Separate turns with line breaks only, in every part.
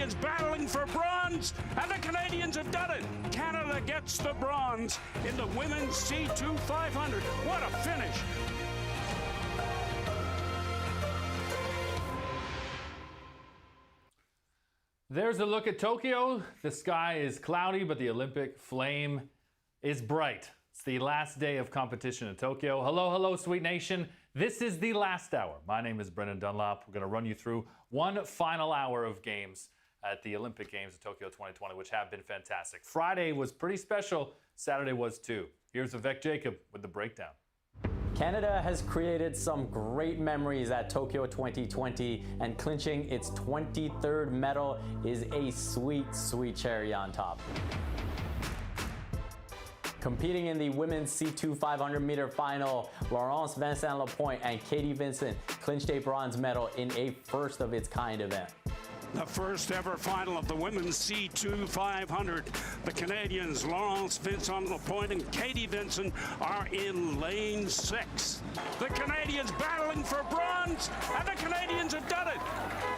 Canadians battling for bronze, and the Canadians have done it. Canada gets the bronze in the women's C2 500. What a finish.
There's a look at Tokyo. The sky is cloudy, but the Olympic flame is bright. It's the last day of competition in Tokyo. Hello, hello, Sweet Nation. This is the last hour. My name is Brendan Dunlop. We're going to run you through one final hour of games at the Olympic Games in Tokyo 2020, which have been fantastic. Friday was pretty special. Saturday was too. Here's Vivek Jacob with the breakdown.
Canada has created some great memories at Tokyo 2020, and clinching its 23rd medal is a sweet, sweet cherry on top. Competing in the women's C2 500-meter final, Laurence Vincent-Lepointe and Katie Vincent clinched a bronze medal in a first-of-its-kind event.
The first ever final of the women's C2 500. The Canadians, Laurence Vincent-Lepointe and Katie Vincent, are in lane 6. The Canadians battling for bronze, and the Canadians have done it.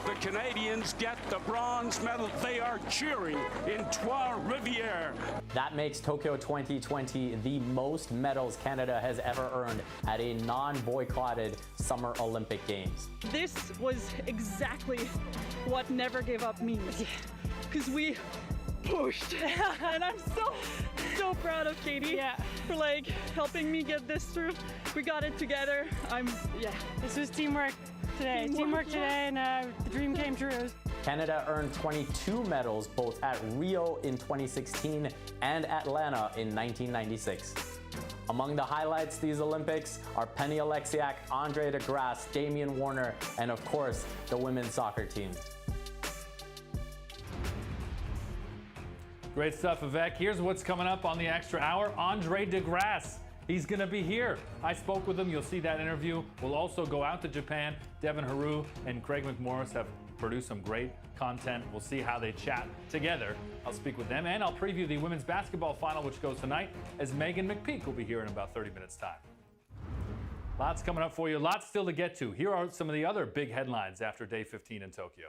The Canadians get the bronze medal. They are cheering in Trois-Rivières.
That makes Tokyo 2020 the most medals Canada has ever earned at a non-boycotted Summer Olympic Games.
This was exactly what Never Give Up means, because we pushed. And I'm so proud of Katie for helping me get this through. We got it together.
This was teamwork today. Teamwork today, and the dream came true.
Canada earned 22 medals both at Rio in 2016 and Atlanta in 1996. Among the highlights these Olympics are Penny Oleksiak, Andre de Grasse, Damian Warner, and of course, the women's soccer team.
Great stuff, Vivek. Here's what's coming up on the extra hour. Andre de Grasse. He's going to be here. I spoke with him. You'll see that interview. We'll also go out to Japan. Devin and Craig McMorris have produced some great content. We'll see how they chat together. I'll speak with them, and I'll preview the women's basketball final, which goes tonight, as Megan McPeak will be here in about 30 minutes' time. Lots coming up for you. Lots still to get to. Here are some of the other big headlines after day 15 in Tokyo.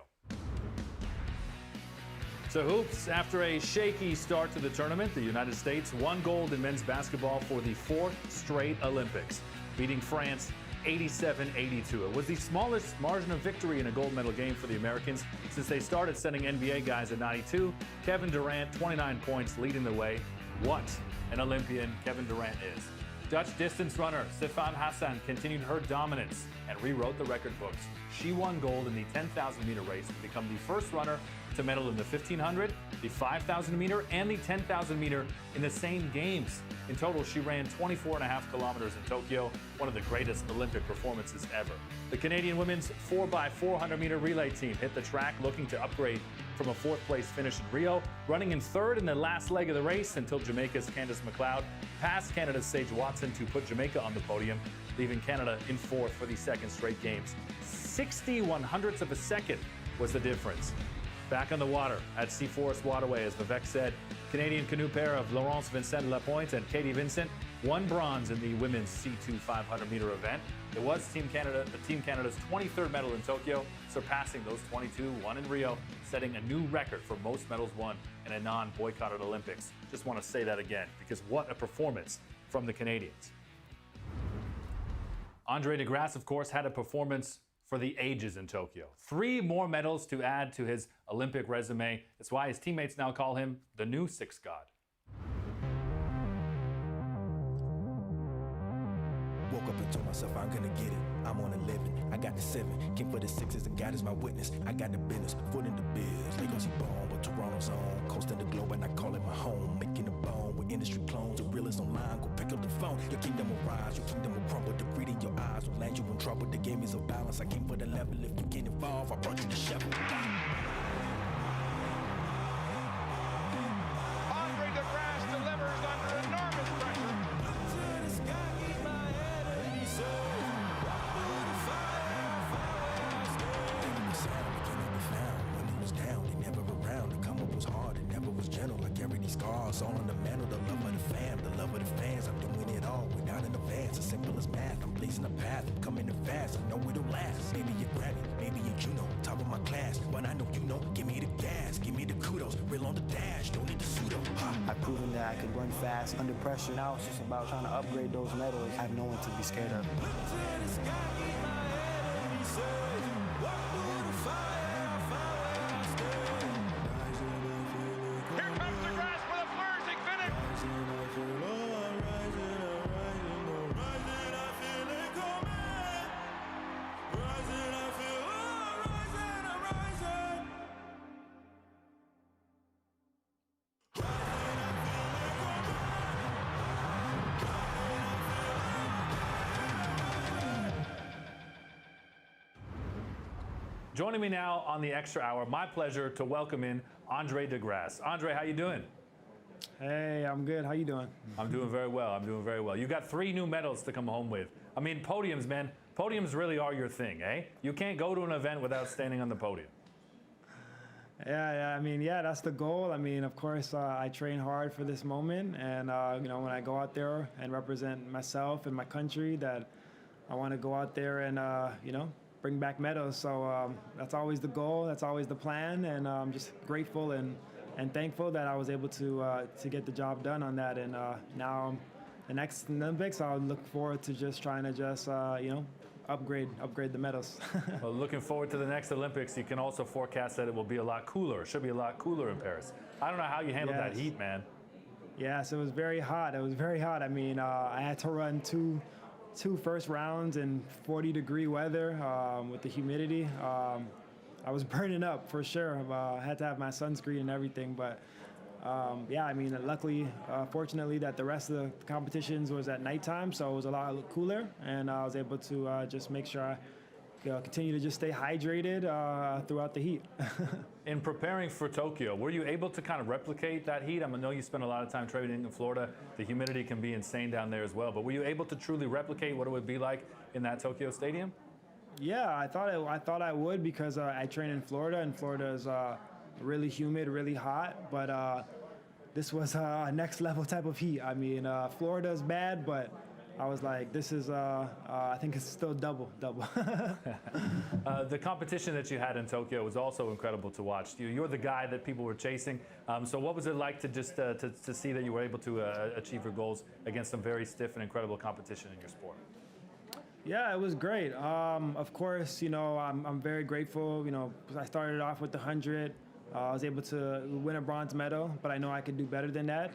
So hoops, after a shaky start to the tournament, the United States won gold in men's basketball for the 4th straight Olympics, beating France 87-82. It was the smallest margin of victory in a gold medal game for the Americans since they started sending NBA guys at 92. Kevin Durant, 29 points, leading the way. What an Olympian Kevin Durant is. Dutch distance runner Sifan Hassan continued her dominance and rewrote the record books. She won gold in the 10,000-meter race to become the first runner to medal in the 1,500, the 5,000-meter, and the 10,000-meter in the same games. In total, she ran 24.5 kilometers in Tokyo, one of the greatest Olympic performances ever. The Canadian women's 4x400-meter relay team hit the track looking to upgrade from a 4th-place finish in Rio, running in 3rd in the last leg of the race until Jamaica's Candice McLeod passed Canada's Sage Watson to put Jamaica on the podium, leaving Canada in 4th for the 2nd straight games. 60/100ths of a second was the difference. Back on the water at Seaforest Waterway, as Vivek said, Canadian canoe pair of Laurence Vincent-Lepointe and Katie Vincent won bronze in the women's C2 500-meter event. It was Team Canada's 23rd medal in Tokyo, surpassing those 22 won in Rio, setting a new record for most medals won in a non-boycotted Olympics. Just want to say that again, because what a performance from the Canadians. Andre de Grasse, of course, had a performance for the ages in Tokyo. 3 more medals to add to his Olympic resume. That's why his teammates now call him the new Six God.
Woke up and told myself I'm gonna get it. I'm on 11, I got the 7. Came for the 6s and God is my witness. I got the business, foot in the biz. Lagos is born, but Toronto's on. Coasting the globe and I call it my home. Making a bone with industry clones. The realest online, go pick up the phone. Your kingdom will rise, your kingdom will crumble. The greed in your eyes will land you in trouble. The game is a balance, I came for the level. If you get involved, I brought you the shovel.
Andre de Grasse delivers under enormous pressure.
Gentle, I carry these scars all on the mantle, the love of the fam, the love of the fans. I'm doing it all without an advance, as simple as math. I'm blazing a path, I'm coming in fast. I know it'll last. Maybe you grab it, maybe you Juno, top of my class. But I know you know, give me the gas, give me the kudos. Real on the dash, don't need the pseudo.
I've proven that I could run fast under pressure. Now it's just about trying to upgrade those medals. I have no one to be scared of.
Here comes the Grasse with a flourishing finish.
Joining me now on the Extra Hour, my pleasure to welcome in Andre de Grasse. Andre, how you doing?
Hey, I'm good. How you doing?
I'm doing very well. I'm doing very well. You got 3 new medals to come home with. I mean, podiums, man. Podiums really are your thing, eh? You can't go to an event without standing on the podium.
Yeah. I mean, yeah, that's the goal. I mean, of course, I train hard for this moment, and you know, when I go out there and represent myself and my country, that I want to go out there and you know, bring back medals. So that's always the goal. That's always the plan, and I'm just grateful and thankful that I was able to get the job done on that. And now the next Olympics, I'll look forward to just trying to just you know, upgrade the medals.
Well, looking forward to the next Olympics. You can also forecast that it will be a lot cooler. Should be a lot cooler in Paris. I don't know how you handled that heat, man.
Yes, it was very hot. It was very hot. I mean, I had to run two first rounds in 40-degree weather with the humidity. I was burning up for sure. I had to have my sunscreen and everything, but yeah, I mean, luckily, fortunately, that the rest of the competitions was at nighttime, so it was a lot cooler, and I was able to just make sure I continue to just stay hydrated throughout the heat.
In preparing for Tokyo, were you able to kind of replicate that heat? I know you spent a lot of time training in Florida. The humidity can be insane down there as well, but were you able to truly replicate what it would be like in that Tokyo stadium?
Yeah, I thought I would, because I train in Florida, and Florida is really humid, really hot, but this was a next level type of heat. I mean, Florida is bad, but I was like, this is, I think it's still double.
The competition that you had in Tokyo was also incredible to watch. You're the guy that people were chasing. So what was it like to just to see that you were able to achieve your goals against some very stiff and incredible competition in your sport?
Yeah, it was great. Of course, you know, I'm very grateful. You know, I started off with the 100. I was able to win a bronze medal, but I know I could do better than that.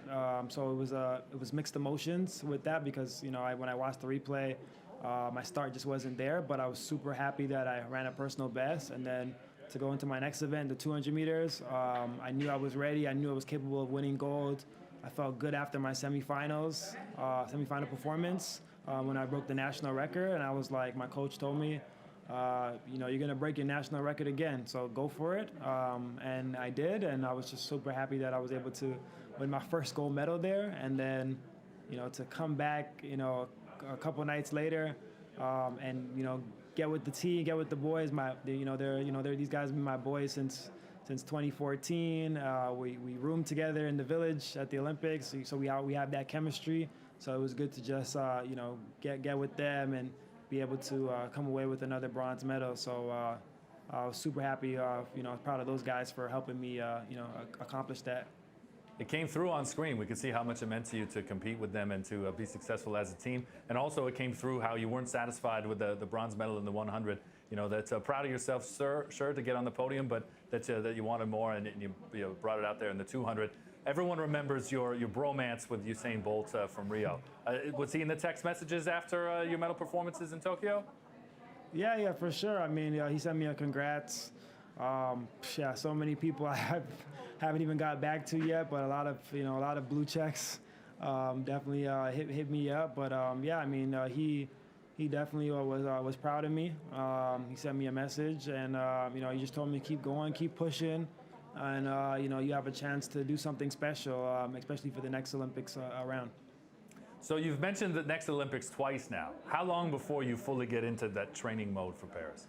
So it was mixed emotions with that, because you know, when I watched the replay, my start just wasn't there. But I was super happy that I ran a personal best, and then to go into my next event, the 200 meters, I knew I was ready. I knew I was capable of winning gold. I felt good after my semifinal performance when I broke the national record, and I was like, my coach told me, you know, you're gonna break your national record again, so go for it. And I did, and I was just super happy that I was able to win my first gold medal there, and then, you know, to come back, you know, a couple nights later, and you know, get with the team, get with the boys. These guys have been my boys since 2014. We roomed together in the village at the Olympics, so we have that chemistry. So it was good to just you know, get with them and be able to come away with another bronze medal. So I was super happy. You know, proud of those guys for helping me, you know, accomplish that.
It came through on screen. We could see how much it meant to you to compete with them and to be successful as a team. And also it came through how you weren't satisfied with the bronze medal in the 100. You know, that's proud of yourself, sure, to get on the podium, but that you wanted more, and you brought it out there in the 200. Everyone remembers your bromance with Usain Bolt from Rio. Was he in the text messages after your medal performances in Tokyo?
Yeah, for sure. I mean, he sent me a congrats. Yeah, so many people I haven't even got back to yet, but a lot of blue checks definitely hit me up. But yeah, I mean, he definitely was proud of me. He sent me a message, and you know, he just told me to keep going, keep pushing, and you know, you have a chance to do something special, especially for the next Olympics around.
So you've mentioned the next Olympics twice now. How long before you fully get into that training mode for Paris?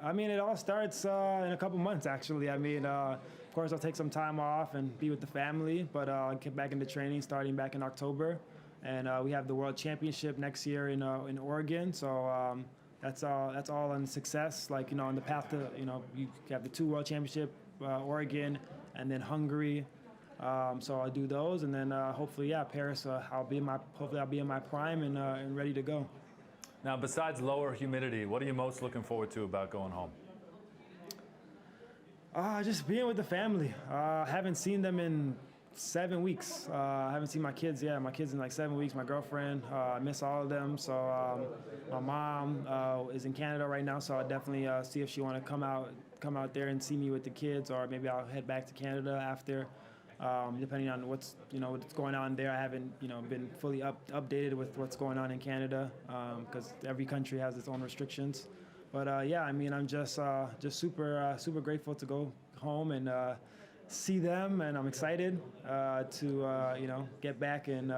I mean, it all starts in a couple months, actually. I mean, of course, I'll take some time off and be with the family, but I'll get back into training starting back in October. and we have the World Championship next year in Oregon. So that's all on success. Like, you know, on the path to, you know, you have the 2 World Championship, Oregon, and then Hungary. So I'll do those, and then hopefully, yeah, Paris. Hopefully I'll be in my prime and ready to go.
Now, besides lower humidity, what are you most looking forward to about going home?
Just being with the family. I haven't seen them in 7 weeks. I haven't seen my kids. Yeah, my kids in like 7 weeks. My girlfriend. I miss all of them. So my mom is in Canada right now. So I'll definitely see if she want to come out there and see me with the kids, or maybe I'll head back to Canada after. Depending on what's going on there. I haven't, you know, been fully updated with what's going on in Canada, because every country has its own restrictions. But yeah, I mean, I'm just super grateful to go home and see them, and I'm excited to you know, get back and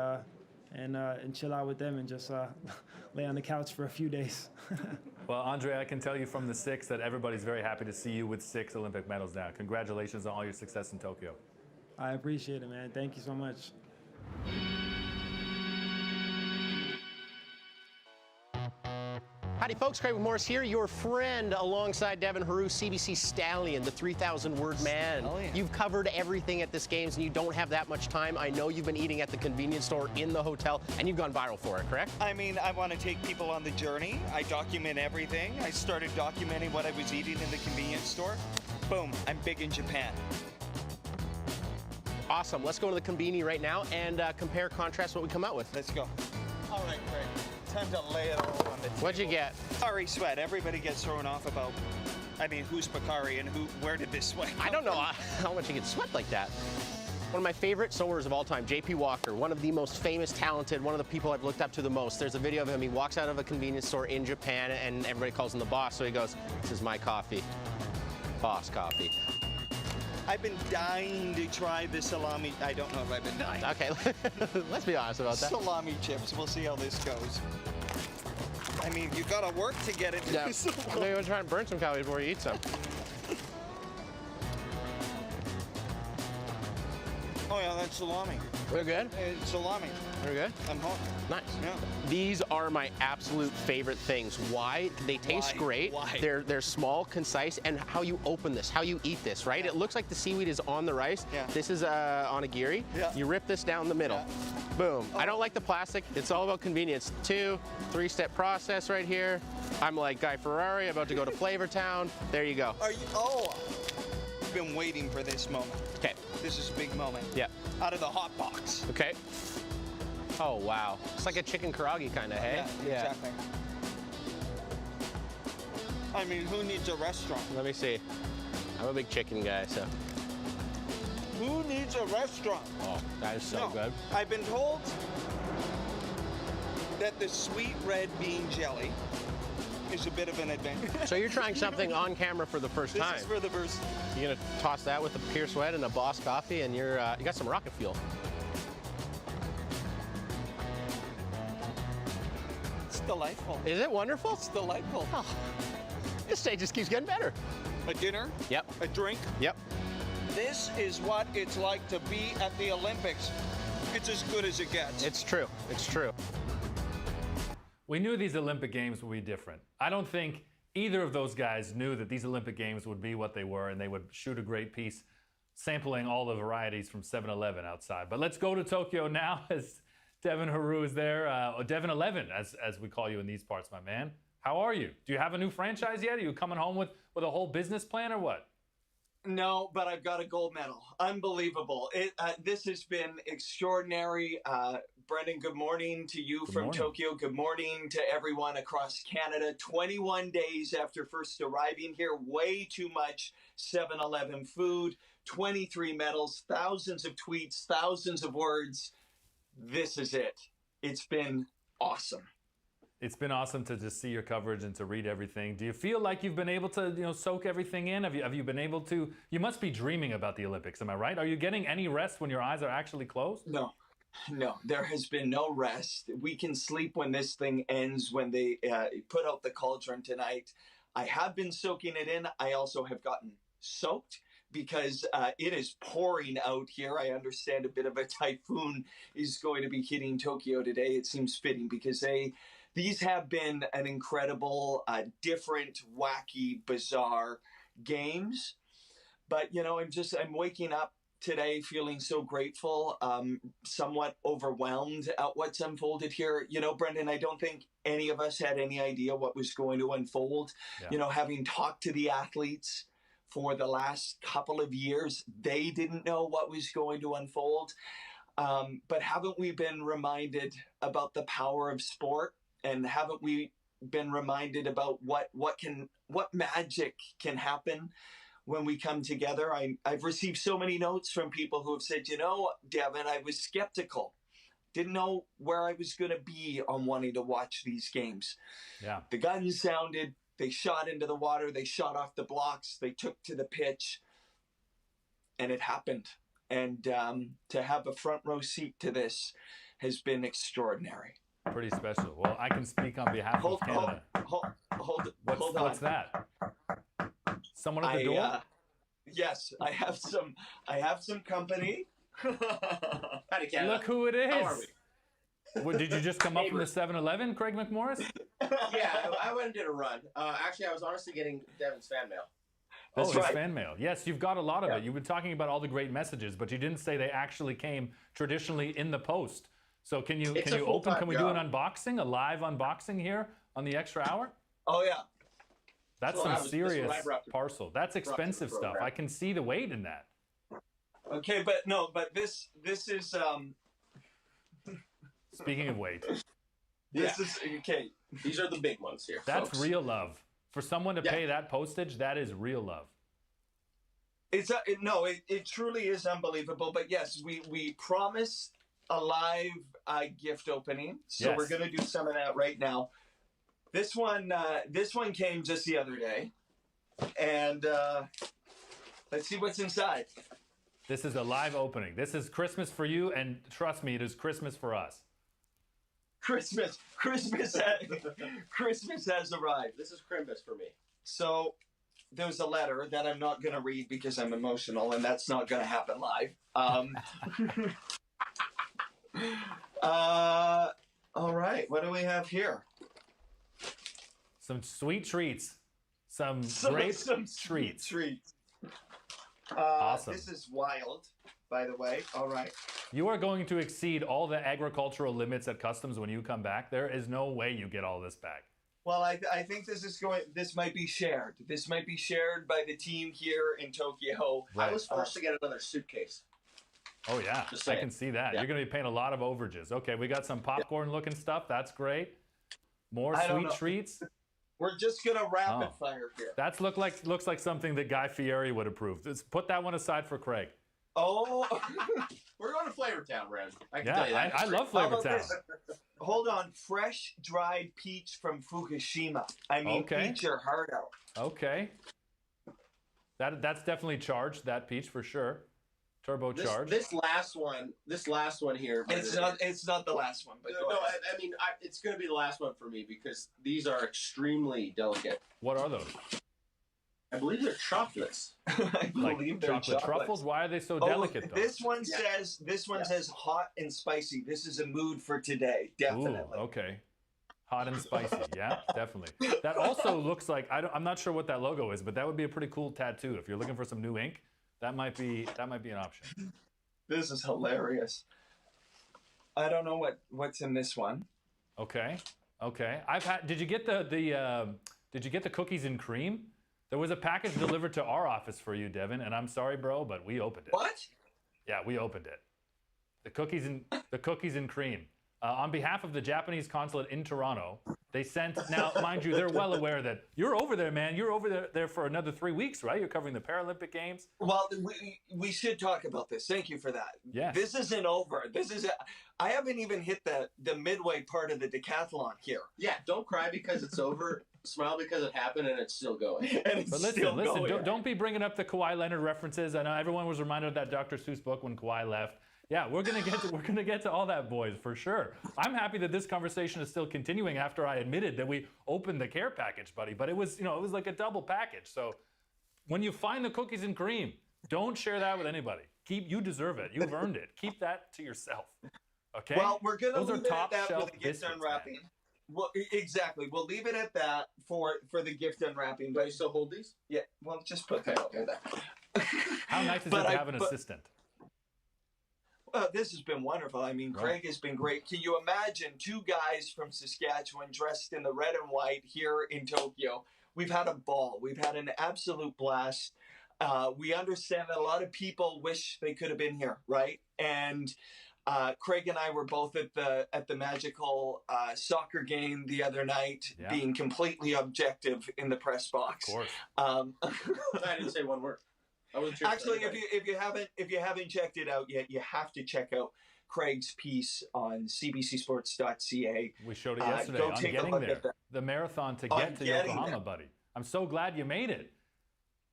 chill out with them and just lay on the couch for a few days.
Well, Andre, I can tell you from the 6 that everybody's very happy to see you with 6 Olympic medals now. Congratulations on all your success in Tokyo.
I appreciate it, man. Thank you so much.
Howdy, folks. Craig Morris here, your friend alongside Devin, CBC Stallion, the 3,000-word man. You've covered everything at this Games, and you don't have that much time. I know you've been eating at the convenience store in the hotel, and you've gone viral for it, correct?
I mean, I want to take people on the journey. I document everything. I started documenting what I was eating in the convenience store. Boom, I'm big in Japan.
Awesome. Let's go to the Conveni right now and compare, contrast what we come out with.
Let's go. All right, Craig. Time to lay it all on the table.
What'd you get?
Picari sweat. Everybody gets thrown off about, I mean, who's Picari and where did this sweat come
I don't know
from?
how much you can sweat like that. One of my favorite soloers of all time, J.P. Walker, one of the most famous, talented, one of the people I've looked up to the most. There's a video of him. He walks out of a convenience store in Japan, and everybody calls him the boss. So he goes, "This is my coffee. Boss coffee."
I've been dying to try the salami. I don't know if I've been dying.
Okay, let's be honest about that.
Salami chips. We'll see how this goes. I mean, you gotta work to get it.
Yeah. Maybe we'll try and burn some calories before you eat some.
Oh yeah, that's salami.
We're good?
It's salami.
We're good?
I'm hot.
Nice.
Yeah.
These are my absolute favorite things. Why? They taste great.
Why?
They're small, concise, and how you open this, how you eat this, right?
Yeah.
It looks like the seaweed is on the rice.
Yeah.
This is onigiri.
Yeah.
You rip this down the middle.
Yeah.
Boom.
Oh.
I don't like the plastic. It's all about convenience. 2, 3-step process right here. I'm like Guy Ferrari, about to go to Flavor Town. There you go.
Are you? Oh, I've been waiting for this moment.
Okay.
This is a big moment.
Yeah.
Out of the hot box.
Okay. Oh, wow. It's like a chicken karaage kind of, hey?
Yeah, exactly. I mean, who needs a restaurant?
Let me see. I'm a big chicken guy, so.
Who needs a restaurant?
Oh, that is so good.
I've been told that the sweet red bean jelly is a bit of an adventure.
So you're trying something on camera for the first time.
This is for the first.
You're gonna toss that with the pure sweat and a Boss coffee, and you got some rocket fuel.
It's delightful.
Is it wonderful?
It's delightful.
Oh, this day just keeps getting better.
A dinner.
Yep.
A drink.
Yep.
This is what it's like to be at the Olympics. It's as good as it gets.
It's true. It's true.
We knew these Olympic Games would be different. I don't think either of those guys knew that these Olympic Games would be what they were, and they would shoot a great piece sampling all the varieties from 7-Eleven outside. But let's go to Tokyo now as Devin Haru is there. Devin 11, as we call you in these parts, my man. How are you? Do you have a new franchise yet? Are you coming home with a whole business plan or what?
No, but I've got a gold medal. Unbelievable. This has been extraordinary. Brendan, good morning to you from Tokyo. Good morning to everyone across Canada. 21 days after first arriving here, way too much 7-Eleven food, 23 medals, thousands of tweets, thousands of words. This is it. It's been awesome.
It's been awesome to just see your coverage and to read everything. Do you feel like you've been able to, soak everything in? Have you been able to? You must be dreaming about the Olympics, am I right? Are you getting any rest when your eyes are actually closed?
No, there has been no rest. We can sleep when this thing ends, when they put out the cauldron tonight. I have been soaking it in. I also have gotten soaked because it is pouring out here. I understand a bit of a typhoon is going to be hitting Tokyo today. It seems fitting because these have been an incredible, different, wacky, bizarre games. But, you know, I'm waking up today feeling so grateful, somewhat overwhelmed at what's unfolded here. You know, Brendan, I don't think any of us had any idea what was going to unfold. Yeah. You know, having talked to the athletes for the last couple of years, they didn't know what was going to unfold. But haven't we been reminded about the power of sport? And haven't we been reminded about what magic can happen when we come together? I've received so many notes from people who have said, you know, Devin, I was skeptical. Didn't know where I was going to be on wanting to watch these games.
Yeah.
The guns sounded, they shot into the water, they shot off the blocks, they took to the pitch, and it happened. And to have a front row seat to this has been extraordinary.
Pretty special. Well, I can speak on behalf of Canada.
Hold on.
What's that? Someone at the door?
Yes, I have some company.
Howdy, Canada.
Look who it is.
How are we?
What, did you just come up from the 7-Eleven, Craig McMorris?
Yeah, I went and did a run. Actually, I was honestly getting Devin's fan mail.
That's right. Fan mail. Yes, you've got a lot of it. You've been talking about all the great messages, but you didn't say they actually came traditionally in the post. So can you open? Can we do an unboxing, a live unboxing here on the Extra Hour?
Oh yeah.
That's some serious parcel. That's expensive stuff. I can see the weight in that.
Okay, but this is
Speaking of weight.
This is okay.
These are the big ones here.
That's
folks.
real love. For someone to pay that postage, that is real love.
It truly is unbelievable. But yes, we promise a live gift opening, so we're going to do some of that right now. This one came just the other day, and let's see what's inside.
This is a live opening. This is Christmas for you, and trust me, it is Christmas for us.
Christmas has arrived.
This is Crimbus for me.
So there's a letter that I'm not going to read because I'm emotional, and that's not going to happen live. All right, what do we have here?
Some sweet treats. Some great treats. Awesome.
This is wild, by the way. All right.
You are going to exceed all the agricultural limits at customs when you come back. There is no way you get all this back.
Well, I think this might be shared. This might be shared by the team here in Tokyo.
Right. I was forced to get another suitcase.
Oh, yeah. I can see that. Yeah. You're going to be paying a lot of overages. Okay, we got some popcorn-looking stuff. That's great. More sweet treats.
We're just going to rapid fire here.
That looks like something that Guy Fieri would approve. Let's put that one aside for Craig.
Oh.
We're going to Flavor Town, Brad. I can tell you that.
I love Flavor Town.
Hold on. Fresh dried peach from Fukushima. I mean, peach your heart out.
Okay. That's definitely charged, that peach, for sure. Turbocharged.
This last one here.
It's not the last one, but
no. I mean, it's going to be the last one for me because these are extremely delicate.
What are those?
I believe they're chocolates.
I believe they're
chocolate truffles. Why are they so delicate? Though?
This one says hot and spicy. This is a mood for today, definitely.
Ooh, okay. Hot and spicy, yeah, definitely. That also looks like I'm not sure what that logo is, but that would be a pretty cool tattoo if you're looking for some new ink. That might be an option.
This is hilarious. I don't know what's in this one.
Okay. Did you get the cookies and cream? There was a package delivered to our office for you, Devin, and I'm sorry, bro, but we opened it.
What?
Yeah, we opened it. The cookies and cream. On behalf of the Japanese consulate in Toronto, they sent. Now, mind you, they're well aware that you're over there, man. You're over there for another 3 weeks, right? You're covering the Paralympic Games.
Well, we should talk about this. Thank you for that.
Yes.
This isn't over. I haven't even hit the midway part of the decathlon here.
Yeah, don't cry because it's over. Smile because it happened and it's still going.
But listen, don't be bringing up the Kawhi Leonard references. I know everyone was reminded of that Dr. Seuss book when Kawhi left. Yeah, we're gonna get to all that, boys, for sure. I'm happy that this conversation is still continuing after I admitted that we opened the care package, buddy. But it was like a double package. So when you find the cookies and cream, Don't share that with anybody. You deserve it. You've earned it. Keep that to yourself. Okay?
Well, we're going to
Those are
leave it at
top
that for
shelf
the gift
biscuits,
unwrapping.
man.
Well, exactly. We'll leave it at that for the gift unwrapping.
Do you still hold these?
Yeah. Well, just put that out there.
How nice is it to have an assistant?
This has been wonderful. I mean, Craig has been great. Can you imagine two guys from Saskatchewan dressed in the red and white here in Tokyo? We've had a ball. We've had an absolute blast. We understand that a lot of people wish they could have been here, right? And Craig and I were both at the magical soccer game the other night, being completely objective in the press box.
Of course.
I didn't say one word. I wasn't sure.
Actually, if you haven't checked it out yet, you have to check out Craig's piece on cbcsports.ca.
We showed it yesterday on getting there. The marathon to get to Yokohama, buddy. I'm so glad you made it.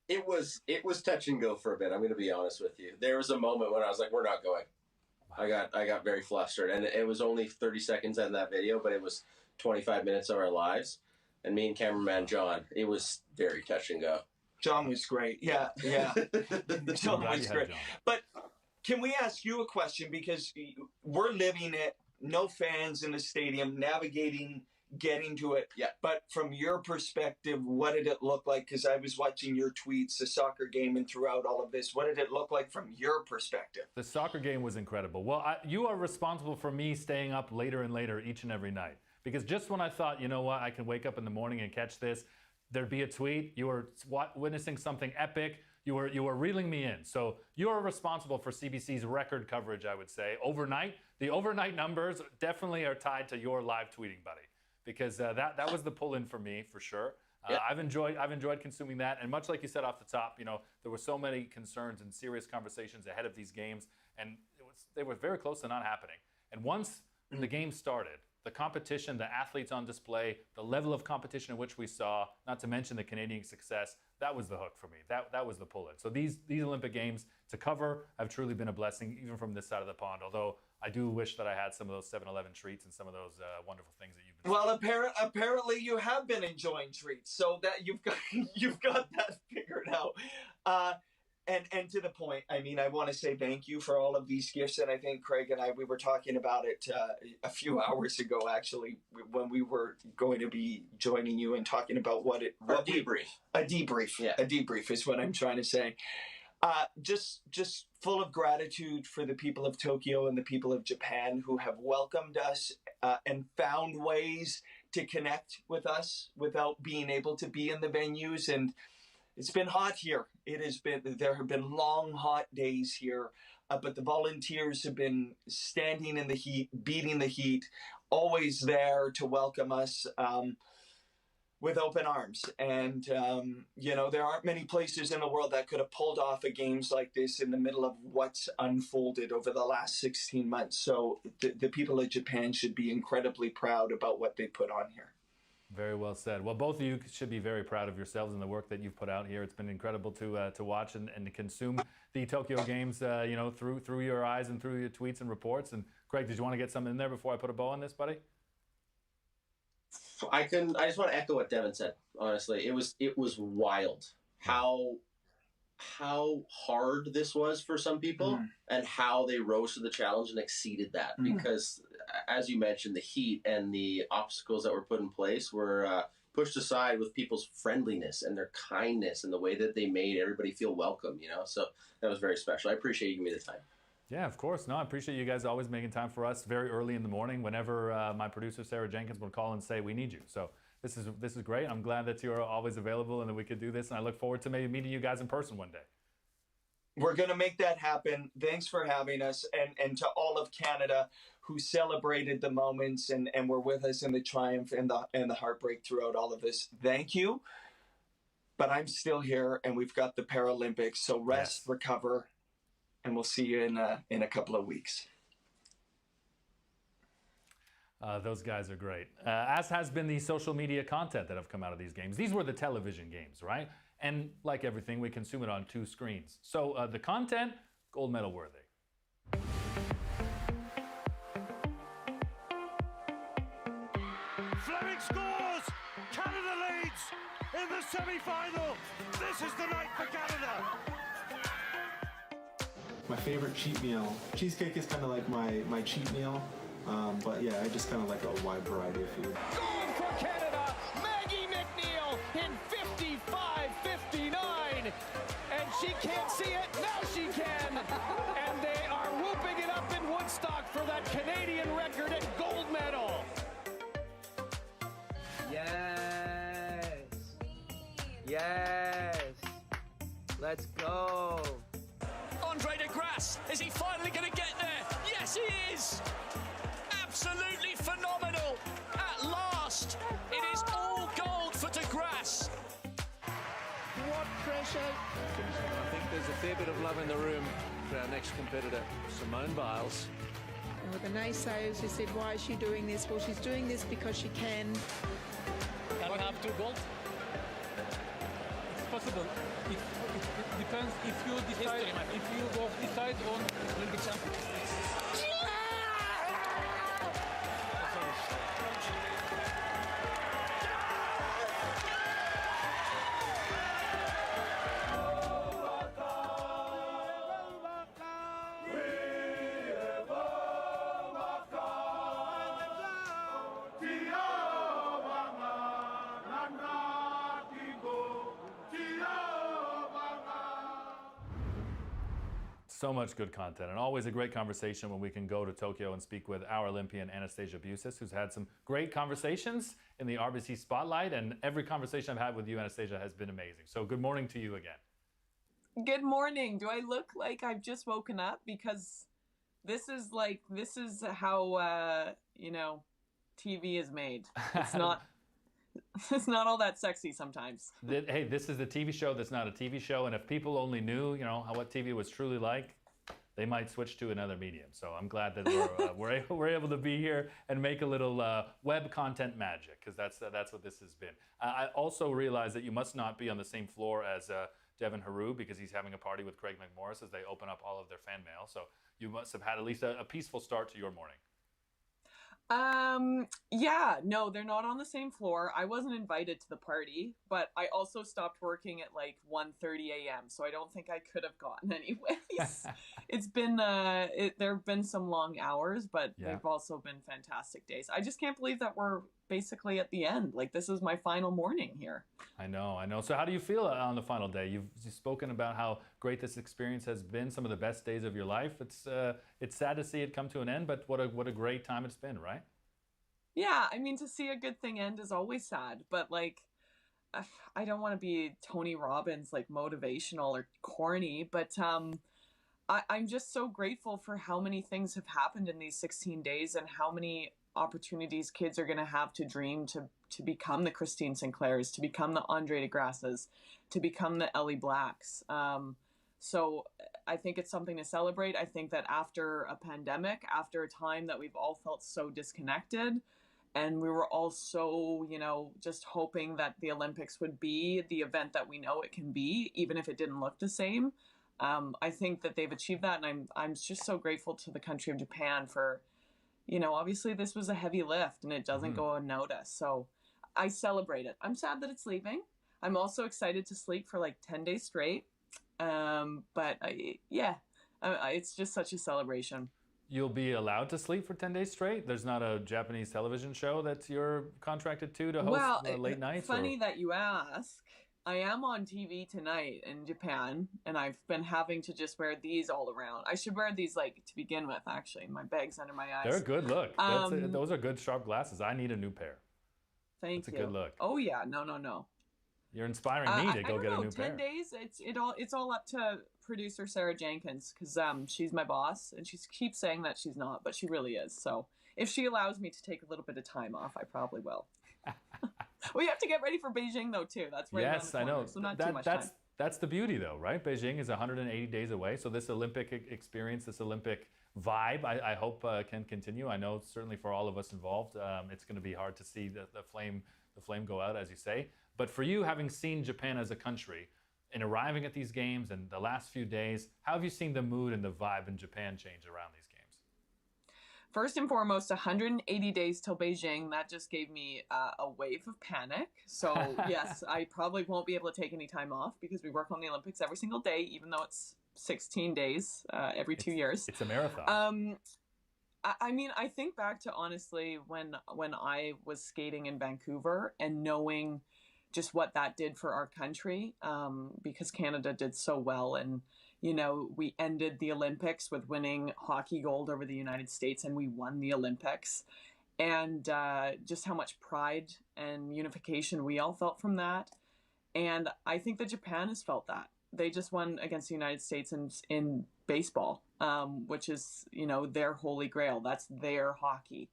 It was touch and go for a bit. I'm going to be honest with you. There was a moment when I was like, "We're not going." I got very flustered, and it was only 30 seconds in that video, but it was 25 minutes of our lives. And me and cameraman John, it was very touch and go.
John was great. Yeah. John was great. But can we ask you a question? Because we're living it, no fans in the stadium, navigating, getting to it.
Yeah.
But from your perspective, what did it look like? Because I was watching your tweets, the soccer game, and throughout all of this, what did it look like from your perspective?
The soccer game was incredible. Well, you are responsible for me staying up later and later each and every night. Because just when I thought, you know what, I can wake up in the morning and catch this, there'd be a tweet. You were witnessing something epic. You were reeling me in. So you are responsible for CBC's record coverage, I would say. Overnight, the overnight numbers definitely are tied to your live tweeting, buddy. Because that was the pull-in for me, for sure. I've enjoyed consuming that. And much like you said off the top, there were so many concerns and serious conversations ahead of these games. And they were very close to not happening. And once the game started, the competition, the athletes on display, the level of competition in which we saw, not to mention the Canadian success, that was the hook for me. That was the pull-in. So these Olympic Games to cover have truly been a blessing, even from this side of the pond. Although I do wish that I had some of those 7-Eleven treats and some of those wonderful things that you've been.
Well, apparently you have been enjoying treats, so that you've got that figured out. And to the point, I mean, I want to say thank you for all of these gifts. And I think Craig and we were talking about it a few hours ago, actually, when we were going to be joining you and talking about a debrief. Yeah. A debrief is what I'm trying to say. Just full of gratitude for the people of Tokyo and the people of Japan who have welcomed us and found ways to connect with us without being able to be in the venues. And it's been hot here. There have been long, hot days here, but the volunteers have been standing in the heat, beating the heat, always there to welcome us with open arms. And, there aren't many places in the world that could have pulled off a games like this in the middle of what's unfolded over the last 16 months. So the people of Japan should be incredibly proud about what they put on here.
Very well said. Well, both of you should be very proud of yourselves and the work that you've put out here. It's been incredible to watch and to consume the Tokyo Games, through your eyes and through your tweets and reports. And Craig, did you want to get something in there before I put a bow on this, buddy?
I just want to echo what Devin said. Honestly, it was wild how hard this was for some people and how they rose to the challenge and exceeded that. Because, as you mentioned, the heat and the obstacles that were put in place were pushed aside with people's friendliness and their kindness and the way that they made everybody feel welcome. So that was very special. I appreciate you giving me the time.
Yeah, of course. No, I appreciate you guys always making time for us very early in the morning whenever my producer, Sarah Jenkins, would call and say, we need you. So this is great. I'm glad that you're always available and that we could do this. And I look forward to maybe meeting you guys in person one day.
We're going to make that happen. Thanks for having us. And to all of Canada who celebrated the moments and were with us in the triumph and the heartbreak throughout all of this. Thank you. But I'm still here and we've got the Paralympics. So rest, recover, and we'll see you in a couple of weeks.
Those guys are great. As has been the social media content that have come out of these games. These were the television games, right? And like everything, we consume it on 2 screens. So the content, gold medal worthy.
Fleming scores! Canada leads in the semi-final! This is the night for Canada!
My favorite cheat meal. Cheesecake is kind of like my cheat meal. But yeah, I just kind of like a wide variety of food.
Going for Canada, Maggie McNeil in 55-59. And she can't see it, now she can. And they are whooping it up in Woodstock for that Canadian record and gold medal.
Yes. Yes. Let's go.
Andre de Grasse, is he finally going to get there? Yes, he is. Absolutely phenomenal. At last, it is all gold for de Grasse.
What pressure. I think there's a fair bit of love in the room for our next competitor, Simone Biles.
Well, the naysayers who said, why is she doing this? Well, she's doing this because she can.
Can we have 2 gold? It's possible. It depends if you decide, if you both decide on Olympic champion.
So much good content, and always a great conversation when we can go to Tokyo and speak with our Olympian Anastasia, who's had some great conversations in the RBC Spotlight, and every conversation I've had with you, Anastasia, has been amazing. So good morning to you again.
Good morning. Do I look like I've just woken up? Because this is how TV is made. It's not. It's not all that sexy sometimes.
Hey, this is the TV show that's not a TV show, and if people only knew, what TV was truly like, they might switch to another medium. So I'm glad that we're able to be here and make a little web content magic, because that's what this has been. I also realize that you must not be on the same floor as Devin Heroux, because he's having a party with Craig McMorris as they open up all of their fan mail. So you must have had at least a peaceful start to your morning.
Yeah, no, they're not on the same floor. I wasn't invited to the party, but I also stopped working at like 1:30 a.m. So I don't think I could have gotten anyways. It's been, there have been some long hours, but they've also been fantastic days. I just can't believe that we're basically at the end. Like, this is my final morning here.
I know. So how do you feel on the final day? You've spoken about how great this experience has been, some of the best days of your life. It's sad to see it come to an end, but what a great time it's been, right?
Yeah, I mean, to see a good thing end is always sad, but like, I don't want to be Tony Robbins, like motivational or corny, but I'm just so grateful for how many things have happened in these 16 days and how many opportunities kids are going to have to dream to become the Christine Sinclairs, to become the Andre de Grasses, to become the Ellie Blacks. So I think it's something to celebrate. I think that after a pandemic, after a time that we've all felt so disconnected, and we were all so, just hoping that the Olympics would be the event that we know it can be, even if it didn't look the same. I think that they've achieved that, and I'm just so grateful to the country of Japan for, obviously this was a heavy lift and it doesn't go unnoticed. So I celebrate it. I'm sad that it's leaving. I'm also excited to sleep for like 10 days straight. It's just such a celebration.
You'll be allowed to sleep for 10 days straight? There's not a Japanese television show that you're contracted to host late nights?
Funny that you ask. I am on TV tonight in Japan, and I've been having to just wear these all around. I should wear these to begin with, actually. My bag's under my eyes.
They're a good look. Those are good, sharp glasses. I need a new pair.
Thank you.
It's a good look.
Oh, yeah. No.
You're inspiring me to go get a new pair.
10 days, it's all up to producer Sarah Jenkins, because she's my boss, and she keeps saying that she's not, but she really is. So if she allows me to take a little bit of time off, I probably will. We have to get ready for Beijing, though, too. That's right around the corner,
I know.
So not too much time.
That's the beauty, though, right? Beijing is 180 days away, so this Olympic experience, this Olympic vibe, I hope can continue. I know certainly for all of us involved, it's going to be hard to see the flame go out, as you say. But for you, having seen Japan as a country, in arriving at these games and the last few days, how have you seen the mood and the vibe in Japan change around these games?
First and foremost, 180 days till Beijing. That just gave me a wave of panic. So yes, I probably won't be able to take any time off because we work on the Olympics every single day, even though it's 16 days every 2 years.
It's a marathon.
I mean, I think back to honestly when I was skating in Vancouver and knowing just what that did for our country, because Canada did so well. And, you know, we ended the Olympics with winning hockey gold over the United States, and we won the Olympics. And just how much pride and unification we all felt from that. And I think that Japan has felt that. They just won against the United States in baseball, which is, you know, their holy grail. That's their hockey.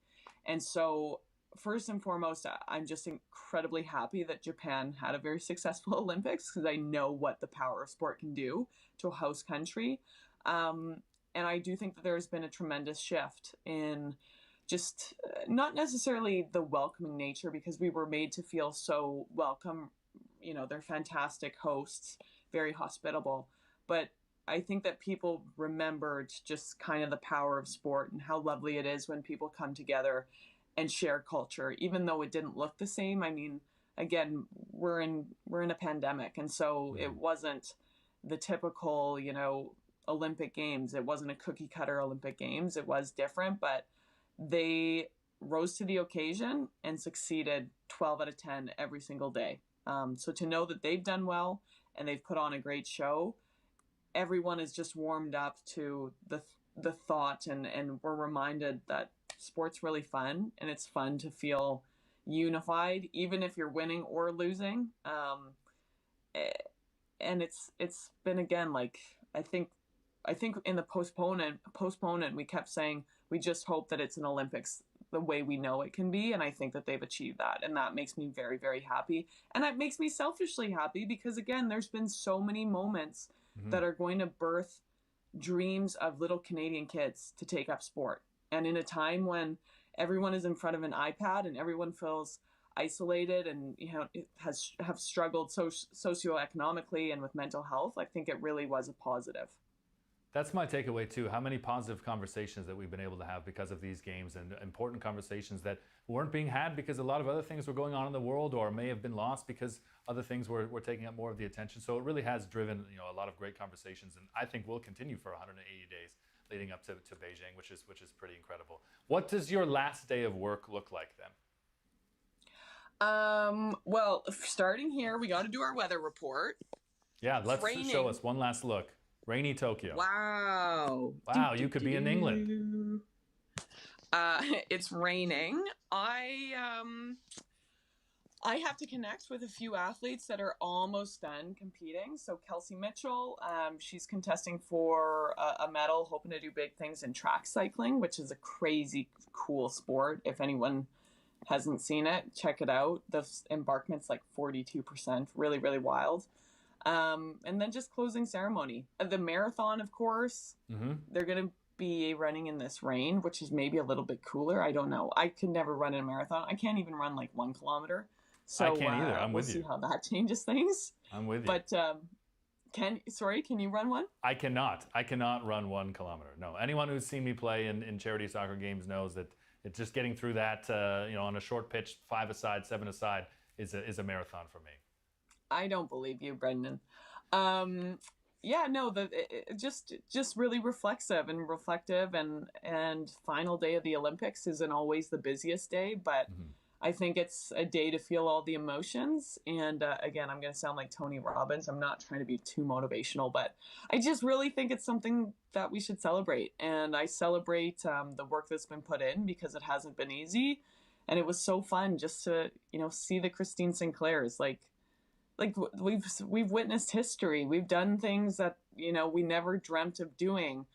And so first and foremost, I'm just incredibly happy that Japan had a very successful Olympics, because I know what the power of sport can do to a host country. And I do think that there's been a tremendous shift in just not necessarily the welcoming nature, because we were made to feel so welcome. You know, they're fantastic hosts, very hospitable. But I think that people remembered just kind of the power of sport and how lovely it is when people come together and share culture, even though it didn't look the same. I mean, again, we're in a pandemic, and so it wasn't the typical, you know, Olympic Games. It wasn't a cookie cutter Olympic Games. It was different, but they rose to the occasion and succeeded 12 out of 10 every single day. So to know that they've done well and they've put on a great show, everyone is just warmed up to the thought, and we're reminded that sport's really fun, and it's fun to feel unified, even if you're winning or losing. And it's been, again, like, I think in the postponement, we kept saying, we just hope that it's an Olympics the way we know it can be. And I think that they've achieved that. And that makes me very, very happy. And that makes me selfishly happy, because, again, there's been so many moments that are going to birth dreams of little Canadian kids to take up sport. And in a time when everyone is in front of an iPad and everyone feels isolated and, you know, have struggled socioeconomically and with mental health, I think it really was a positive.
That's my takeaway too. How many positive conversations that we've been able to have because of these games, and important conversations that weren't being had because a lot of other things were going on in the world, or may have been lost because other things were taking up more of the attention. So it really has driven, you know, a lot of great conversations, and I think will continue for 180 days leading up to Beijing, which is pretty incredible. What does your last day of work look like then?
Well, starting here, we got to do our weather report.
Yeah, let's show us one last look. Rainy Tokyo.
Wow.
Wow, you could be in England.
It's raining. I have to connect with a few athletes that are almost done competing. So Kelsey Mitchell, she's contesting for a medal, hoping to do big things in track cycling, which is a crazy cool sport. If anyone hasn't seen it, check it out. The embarkment's like 42%, really, really wild. And then just closing ceremony. The marathon, of course, they're going to be running in this rain, which is maybe a little bit cooler. I don't know. I could never run a marathon. I can't even run like 1 kilometer. So
I can't either. I'm with you.
We'll see how that changes things.
I'm with you.
But can you run one?
I cannot run 1 kilometer. No. Anyone who's seen me play in charity soccer games knows that it's just getting through that, you know, on a short pitch, 5-a-side, 7-a-side is a marathon for me.
I don't believe you, Brendan. Yeah, no, just really reflexive and reflective, and final day of the Olympics isn't always the busiest day, but I think it's a day to feel all the emotions. And again, I'm going to sound like Tony Robbins. I'm not trying to be too motivational, but I just really think it's something that we should celebrate. And I celebrate the work that's been put in, because it hasn't been easy. And it was so fun just to, you know, see the Christine Sinclairs, like we've witnessed history. We've done things that, you know, we never dreamt of doing.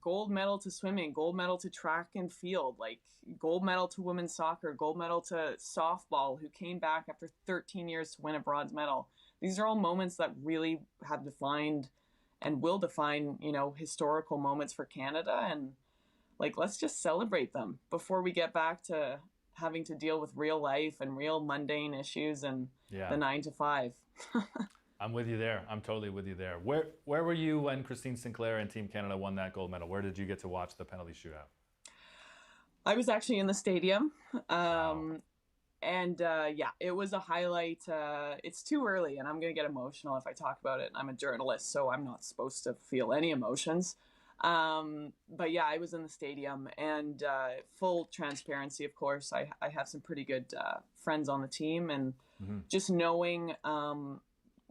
Gold medal to swimming, gold medal to track and field, like gold medal to women's soccer, gold medal to softball, who came back after 13 years to win a bronze medal. These are all moments that really have defined and will define, you know, historical moments for Canada. And like, let's just celebrate them before we get back to having to deal with real life and real mundane issues and the 9 to 5.
I'm with you there. I'm totally with you there. Where were you when Christine Sinclair and Team Canada won that gold medal? Where did you get to watch the penalty shootout?
I was actually in the stadium.
Wow.
Yeah, it was a highlight. It's too early, and I'm going to get emotional if I talk about it. I'm a journalist, so I'm not supposed to feel any emotions. But yeah, I was in the stadium, and full transparency, of course, I have some pretty good friends on the team, and just knowing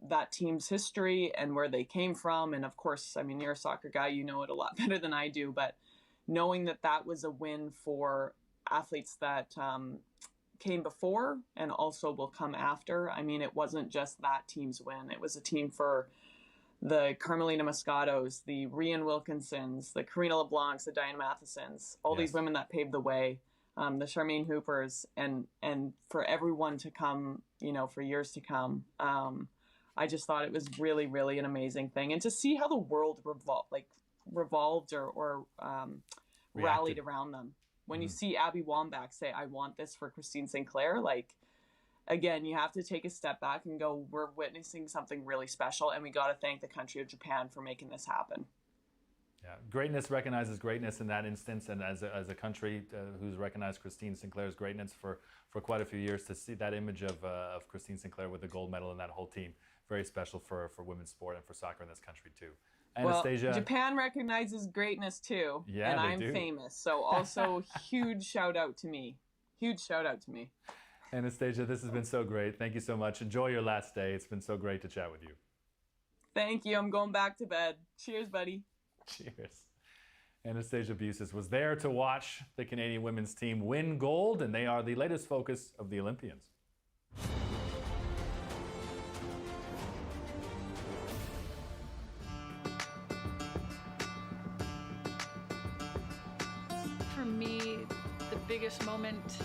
that team's history and where they came from, and of course, I mean, you're a soccer guy, you know it a lot better than I do, but knowing that that was a win for athletes that came before and also will come after. I mean, it wasn't just that team's win. It was a team for the Carmelina Moscatos, the Rian Wilkinsons, the Karina LeBlancs, the Diana Mathesons, all these women that paved the way, the Charmaine Hoopers, and for everyone to come, you know, for years to come. I just thought it was really, really an amazing thing. And to see how the world revolved or rallied around them. When you see Abby Wambach say, I want this for Christine Sinclair, like, again, you have to take a step back and go, we're witnessing something really special, and we got to thank the country of Japan for making this happen.
Yeah, greatness recognizes greatness in that instance, and as a country who's recognized Christine Sinclair's greatness for quite a few years, to see that image of Christine Sinclair with the gold medal and that whole team, very special for women's sport and for soccer in this country too. Anastasia.
Well, Japan recognizes greatness too,
yeah,
and I'm
do.
famous, so also huge shout out to me. Huge shout out to me.
Anastasia, this has been so great. Thank you so much. Enjoy your last day. It's been so great to chat with you.
Thank you. I'm going back to bed. Cheers, buddy.
Cheers. Anastasia Busis was there to watch the Canadian women's team win gold, and they are the latest focus of the Olympians.
For me, the biggest moment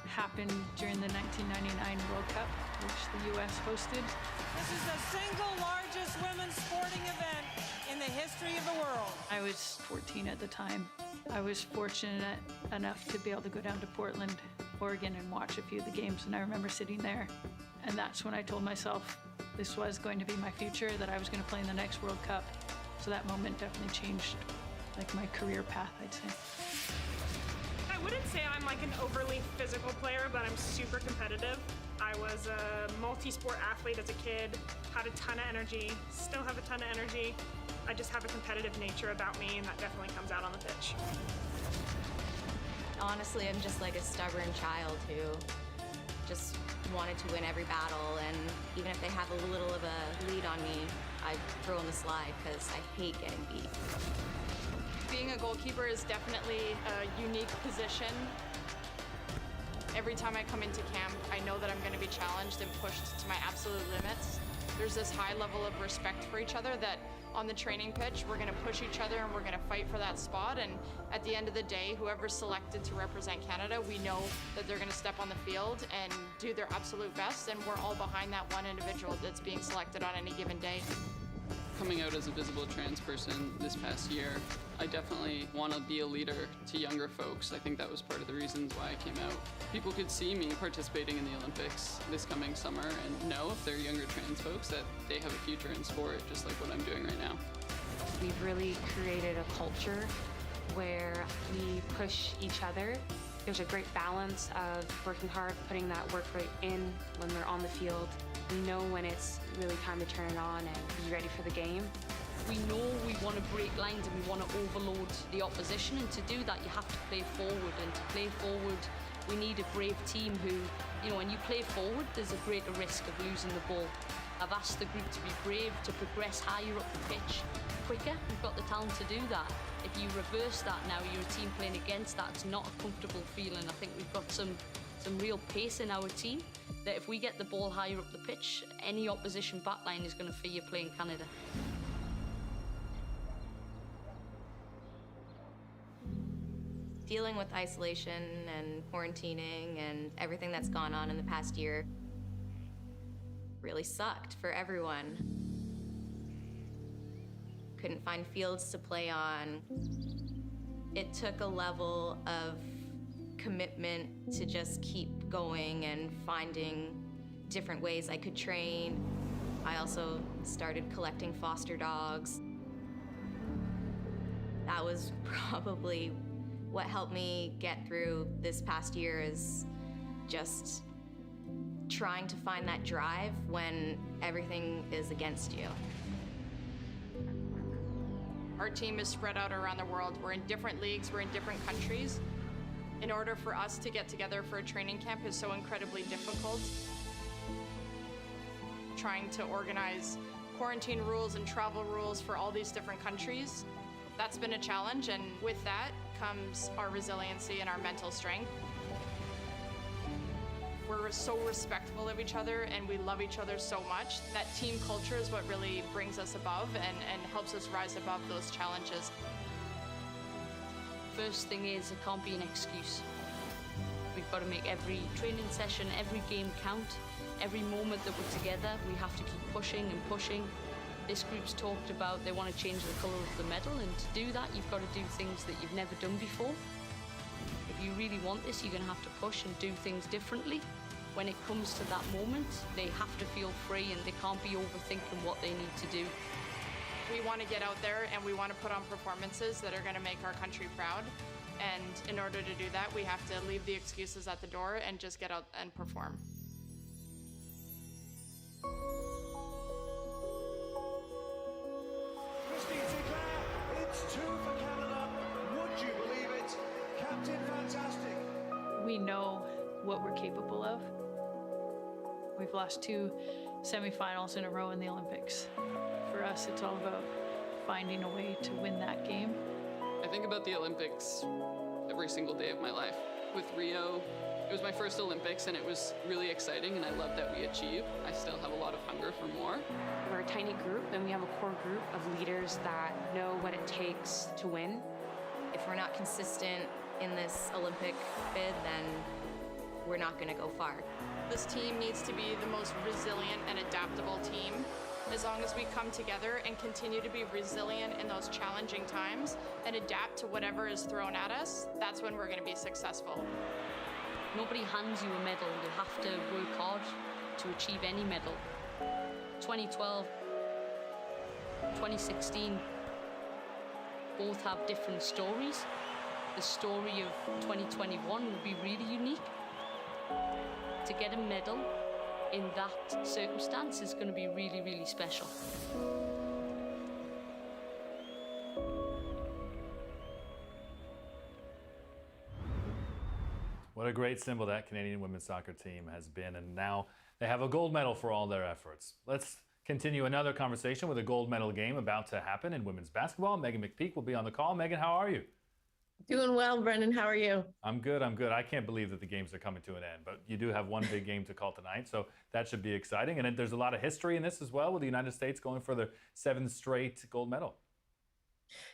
happened during the 1999 World Cup, which the U.S. hosted.
This is the single largest women's sporting event in the history of the world.
I was 14 at the time. I was fortunate enough to be able to go down to Portland, Oregon, and watch a few of the games, and I remember sitting there, and that's when I told myself this was going to be my future, that I was going to play in the next World Cup. So that moment definitely changed, like, my career path, I'd say.
I wouldn't say I'm like an overly physical player, but I'm super competitive. I was a multi-sport athlete as a kid, had a ton of energy, still have a ton of energy. I just have a competitive nature about me, and that definitely comes out on the pitch.
Honestly, I'm just like a stubborn child who just wanted to win every battle, and even if they have a little of a lead on me, I throw in the slide because I hate getting beat.
Being a goalkeeper is definitely a unique position. Every time I come into camp, I know that I'm going to be challenged and pushed to my absolute limits. There's this high level of respect for each other that on the training pitch, we're going to push each other and we're going to fight for that spot. And at the end of the day, whoever's selected to represent Canada, we know that they're going to step on the field and do their absolute best. And we're all behind that one individual that's being selected on any given day.
Coming out as a visible trans person this past year, I definitely want to be a leader to younger folks. I think that was part of the reasons why I came out. People could see me participating in the Olympics this coming summer and know, if they're younger trans folks, that they have a future in sport, just like what I'm doing right now.
We've really created a culture where we push each other. There's a great balance of working hard, putting that work rate in when we're on the field. We know when it's really time to turn it on and be ready for the game.
We know we want to break lines and we want to overload the opposition, and to do that you have to play forward, and to play forward we need a brave team who, you know, when you play forward there's a greater risk of losing the ball. I've asked the group to be brave, to progress higher up the pitch quicker. We've got the talent to do that. If you reverse that now, you're a team playing against that, it's not a comfortable feeling. I think we've got some real pace in our team, that if we get the ball higher up the pitch, any opposition backline is going to fear playing Canada.
Dealing with isolation and quarantining and everything that's gone on in the past year really sucked for everyone. Couldn't find fields to play on. It took a level of commitment to just keep going and finding different ways I could train. I also started collecting foster dogs. That was probably what helped me get through this past year, is just trying to find that drive when everything is against you.
Our team is spread out around the world. We're in different leagues, we're in different countries. In order for us to get together for a training camp is so incredibly difficult. Trying to organize quarantine rules and travel rules for all these different countries, that's been a challenge, and with that comes our resiliency and our mental strength. We're so respectful of each other and we love each other so much that team culture is what really brings us above and helps us rise above those challenges.
First thing is, it can't be an excuse. We've got to make every training session, every game count. Every moment that we're together, we have to keep pushing and pushing. This group's talked about they want to change the colour of the medal, and to do that, you've got to do things that you've never done before. If you really want this, you're going to have to push and do things differently. When it comes to that moment, they have to feel free and they can't be overthinking what they need to do.
We want to get out there and we want to put on performances that are going to make our country proud. And in order to do that, we have to leave the excuses at the door and just get out and perform.
It's 2 for Canada. Would you believe it? Captain Fantastic.
We know what we're capable of. We've lost 2 semifinals in a row in the Olympics. For us, it's all about finding a way to win that game.
I think about the Olympics every single day of my life. With Rio, it was my first Olympics and it was really exciting and I love that we achieved. I still have a lot of hunger for more.
We're a tiny group and we have a core group of leaders that know what it takes to win.
If we're not consistent in this Olympic bid, then we're not going to go far.
This team needs to be the most resilient and adaptable team. As long as we come together and continue to be resilient in those challenging times and adapt to whatever is thrown at us, that's when we're going to be successful.
Nobody hands you a medal. You have to work hard to achieve any medal. 2012, 2016, both have different stories. The story of 2021 will be really unique. To get a medal in that circumstance is going to be really, really special.
What a great symbol that Canadian women's soccer team has been, and now they have a gold medal for all their efforts. Let's continue another conversation with a gold medal game about to happen in women's basketball. Megan McPeak will be on the call. Megan, how are you?
Doing well, Brendan. How are you?
I'm good. I can't believe that the games are coming to an end, but you do have one big game to call tonight, so that should be exciting. And there's a lot of history in this as well, with the United States going for their 7th straight gold medal.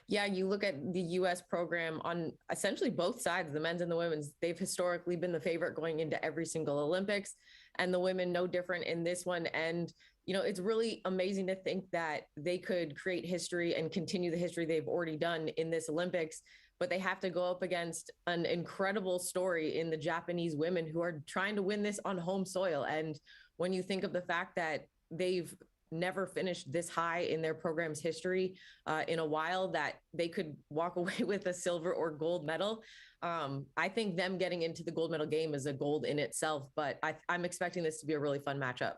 Yeah, you look at the U.S. program on essentially both sides, the men's and the women's. They've historically been the favorite going into every single Olympics, and the women no different in this one. And, you know, it's really amazing to think that they could create history and continue the history they've already done in this Olympics. But they have to go up against an incredible story in the Japanese women who are trying to win this on home soil. And when you think of the fact that they've never finished this high in their program's history in a while, that they could walk away with a silver or gold medal, I think them getting into the gold medal game is a gold in itself. But I'm expecting this to be a really fun matchup.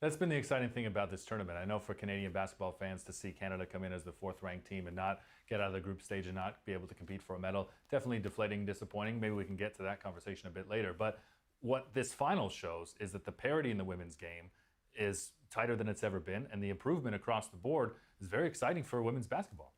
That's been the exciting thing about this tournament. I know for Canadian basketball fans to see Canada come in as the 4th ranked team and not get out of the group stage and not be able to compete for a medal, definitely deflating, disappointing. Maybe we can get to that conversation a bit later. But what this final shows is that the parity in the women's game is tighter than it's ever been, and the improvement across the board is very exciting for women's basketball.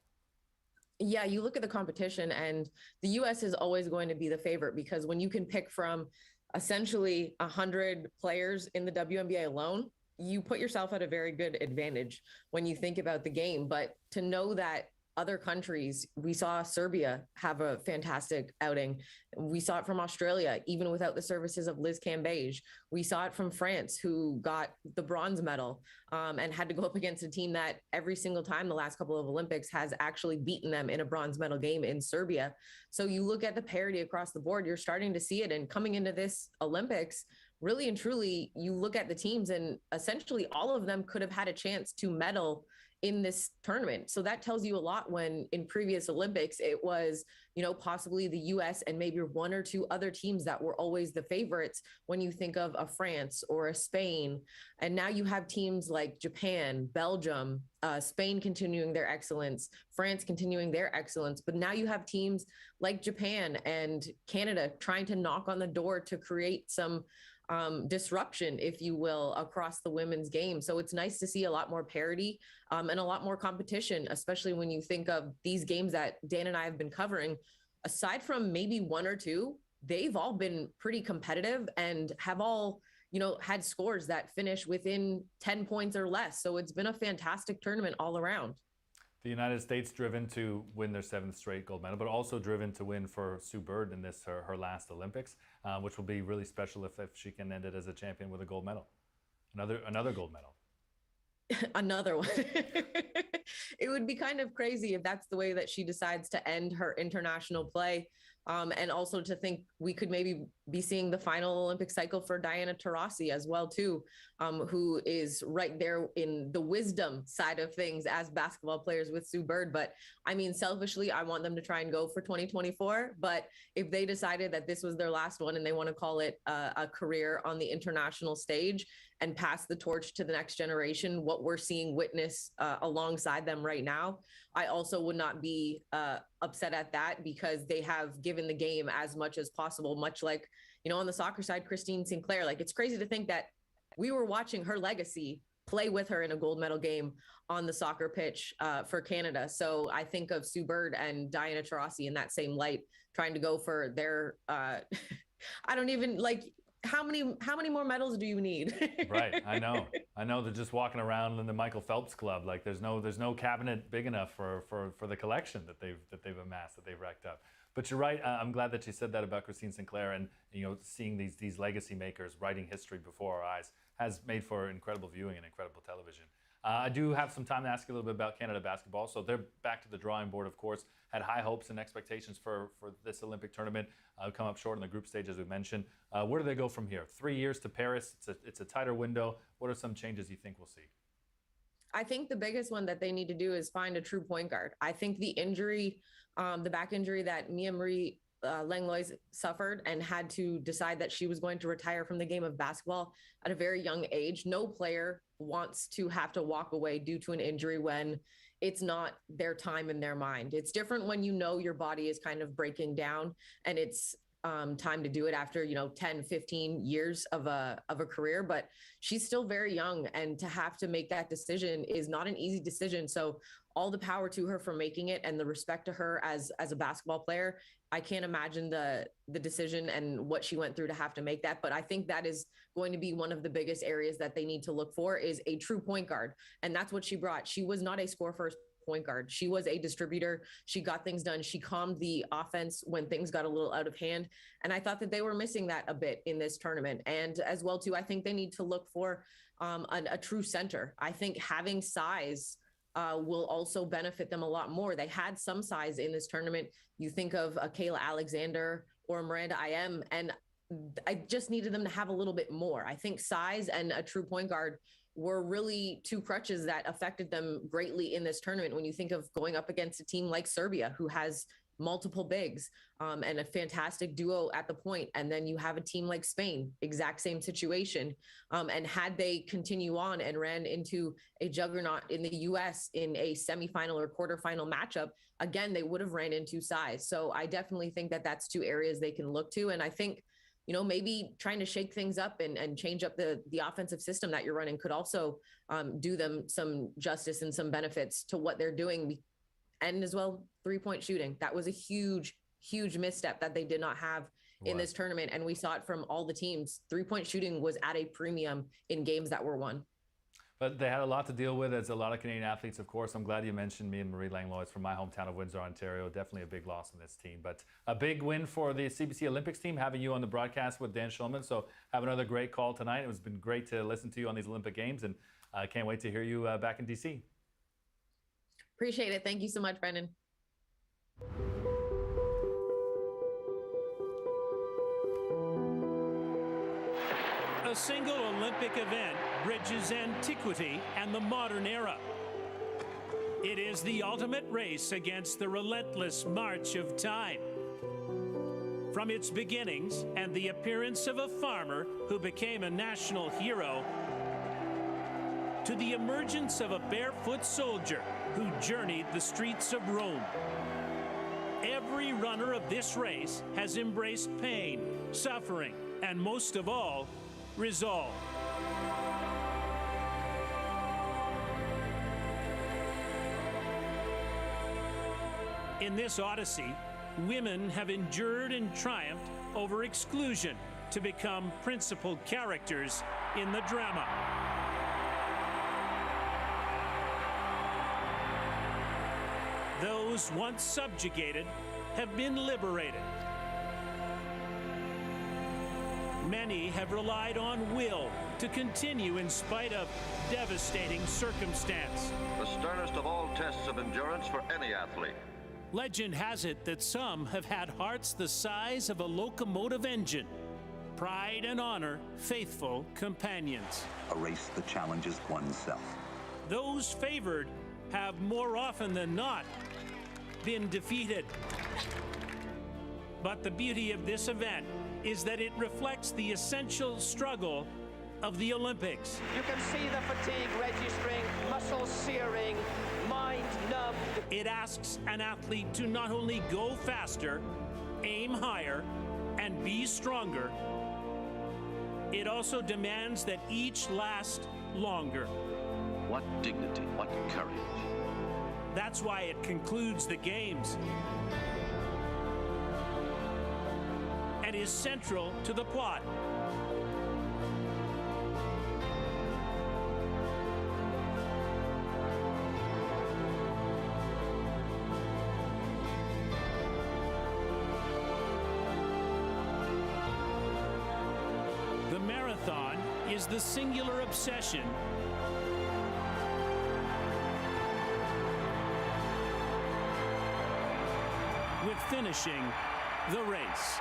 Yeah, you look at the competition and the U.S. is always going to be the favorite, because when you can pick from essentially 100 players in the WNBA alone, you put yourself at a very good advantage when you think about the game. But to know that other countries, we saw Serbia have a fantastic outing. We saw it from Australia, even without the services of Liz Cambage. We saw it from France, who got the bronze medal and had to go up against a team that every single time the last couple of Olympics has actually beaten them in a bronze medal game in Serbia. So you look at the parity across the board, you're starting to see it. And coming into this Olympics, really and truly, you look at the teams and essentially all of them could have had a chance to medal in this tournament. So that tells you a lot when in previous Olympics, it was, possibly the US and maybe one or two other teams that were always the favorites when you think of a France or a Spain. And now you have teams like Japan, Belgium, Spain continuing their excellence, France continuing their excellence. But now you have teams like Japan and Canada trying to knock on the door to create some disruption, if you will, across the women's game. So it's nice to see a lot more parity and a lot more competition, especially when you think of these games that Dan and I have been covering. Aside from maybe one or two, they've all been pretty competitive and have all, had scores that finish within 10 points or less. So it's been a fantastic tournament all around.
The United States driven to win their 7th straight gold medal, but also driven to win for Sue Bird in this, her last Olympics, which will be really special if she can end it as a champion with a gold medal. Another gold medal.
Another one. It would be kind of crazy if that's the way that she decides to end her international play. And also to think we could maybe be seeing the final Olympic cycle for Diana Taurasi as well, too, who is right there in the wisdom side of things as basketball players with Sue Bird. But I mean, selfishly, I want them to try and go for 2024. But if they decided that this was their last one and they want to call it a career on the international stage and pass the torch to the next generation, what we're seeing witness alongside them right now, I also would not be upset at that, because they have given the game as much as possible, much like, on the soccer side, Christine Sinclair. Like, it's crazy to think that we were watching her legacy play with her in a gold medal game on the soccer pitch for Canada. So I think of Sue Bird and Diana Taurasi in that same light, trying to go for their, I don't even like, how many more medals do you need?
Right, I know. They're just walking around in the Michael Phelps Club. Like there's no cabinet big enough for the collection that they've amassed, that they've racked up. But you're right. I'm glad that you said that about Christine Sinclair, and seeing these legacy makers writing history before our eyes has made for incredible viewing and incredible television. I do have some time to ask you a little bit about Canada basketball. So they're back to the drawing board, of course. Had high hopes and expectations for this Olympic tournament. Come up short in the group stage, as we mentioned. Where do they go from here? 3 years to Paris. It's a tighter window. What are some changes you think we'll see?
I think the biggest one that they need to do is find a true point guard. I think the injury, the back injury that Mia-Marie Langlois suffered and had to decide that she was going to retire from the game of basketball at a very young age. No player wants to have to walk away due to an injury when it's not their time in their mind. It's different when your body is kind of breaking down and it's time to do it after 10, 15 years of a career. But she's still very young, and to have to make that decision is not an easy decision. So all the power to her for making it, and the respect to her as a basketball player. I can't imagine the decision and what she went through to have to make that. But I think that is going to be one of the biggest areas that they need to look for, is a true point guard. And that's what she brought. She was not a score first point guard. She was a distributor. She got things done. She calmed the offense when things got a little out of hand. And I thought that they were missing that a bit in this tournament. And as well, too, I think they need to look for a true center. I think having size will also benefit them a lot more. They had some size in this tournament. You think of Kayla Alexander or Miranda Im, and I just needed them to have a little bit more. I think size and a true point guard were really two crutches that affected them greatly in this tournament. When you think of going up against a team like Serbia, who has multiple bigs and a fantastic duo at the point. And then you have a team like Spain, exact same situation. And had they continue on and ran into a juggernaut in the US in a semifinal or quarterfinal matchup, again, they would have ran into size. So I definitely think that that's two areas they can look to. And I think, maybe trying to shake things up and change up the offensive system that you're running could also do them some justice and some benefits to what they're doing. And as well, 3-point shooting. That was a huge misstep that they did not have in this tournament. And we saw it from all the teams. 3-point shooting was at a premium in games that were won.
But they had a lot to deal with, as a lot of Canadian athletes, of course. I'm glad you mentioned Mia-Marie Langlois from my hometown of Windsor, Ontario. Definitely a big loss in this team. But a big win for the CBC Olympics team, having you on the broadcast with Dan Schulman. So have another great call tonight. It's been great to listen to you on these Olympic Games, and I can't wait to hear you back in D.C.
Appreciate it. Thank you so much, Brendan.
A single Olympic event bridges antiquity and the modern era.
It is the ultimate race against the relentless march of time. From its beginnings and the appearance of a farmer who became a national hero, to the emergence of a barefoot soldier who journeyed the streets of Rome. Every runner of this race has embraced pain, suffering, and most of all, resolve. In this odyssey, women have endured and triumphed over exclusion to become principal characters in the drama. Those once subjugated have been liberated. Many have relied on will to continue in spite of devastating circumstance.
The sternest of all tests of endurance for any athlete.
Legend has it that some have had hearts the size of a locomotive engine. Pride and honor, faithful companions.
A race that challenges oneself.
Those favored have more often than not been defeated. But the beauty of this event is that it reflects the essential struggle of the Olympics.
You can see the fatigue registering, muscles searing, mind numb.
It asks an athlete to not only go faster, aim higher, and be stronger, it also demands that each last longer.
What dignity, what courage.
That's why it concludes the games and is central to the plot. The marathon is the singular obsession with finishing the race.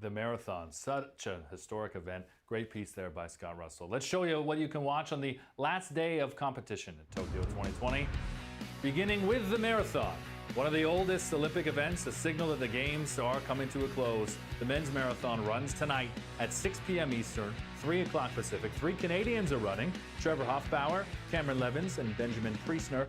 The marathon, such a historic event. Great piece there by Scott Russell. Let's show you what you can watch on the last day of competition in Tokyo 2020, beginning with the marathon. One of the oldest Olympic events, a signal that the games are coming to a close. The men's marathon runs tonight at 6 p.m. Eastern, 3 o'clock Pacific. 3 Canadians are running: Trevor Hoffbauer, Cameron Levins, and Benjamin Priestner.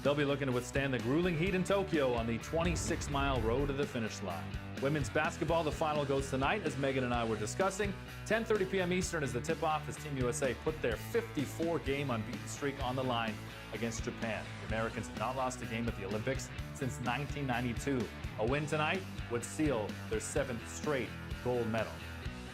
They'll be looking to withstand the grueling heat in Tokyo on the 26-mile road to the finish line. Women's basketball, the final goes tonight, as Megan and I were discussing. 10:30 p.m. Eastern is the tip-off as Team USA put their 54-game unbeaten streak on the line against Japan. The Americans have not lost a game at the Olympics since 1992. A win tonight would seal their 7th straight gold medal,